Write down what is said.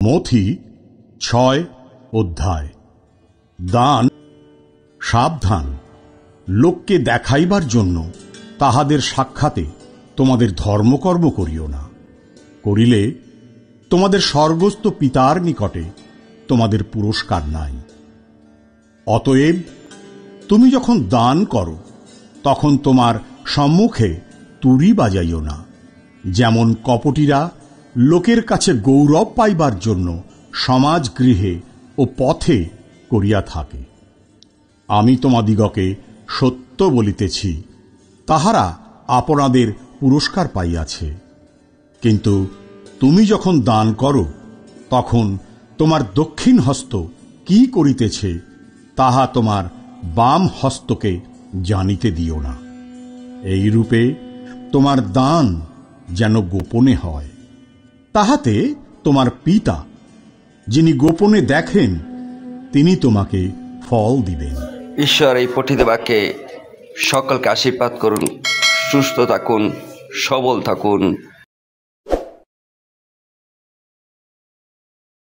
মথি 6 অধ্যায়। দান। সাবধান, লোককে দেখাইবার জন্য তাহাদের সাক্ষাতে তোমাদের ধর্মকর্ম করিও না, করিলে তোমাদের স্বর্গস্থ পিতার নিকটে তোমাদের পুরস্কার নাই। অতএব তুমি যখন দান করো তখন তোমার সম্মুখে তুরি বাজাইও না, যেমন কপটীরা লোকের কাছে গৌরব পাইবার জন্য সমাজ গৃহে ও পথে করিয়া থাকে। আমি তোমাদিগকে সত্য বলিতেছি, তাহারা আপনাদের পুরস্কার পাইয়াছে। কিন্তু তুমি যখন দান করো তখন তোমার দক্ষিণ হস্ত কি করিতেছে তাহা তোমার বাম হস্তকে জানিতে দিও না। এইরূপে তোমার দান যেন গোপনে হয়, তাহাতে তোমার পিতা যিনি গোপনে দেখেন তিনি তোমাকে ফল দিবেন। ঈশ্বর এই পঠিত বাক্যে সকলকে আশীর্বাদ করুন। সুস্থ থাকুন, সবল থাকুন।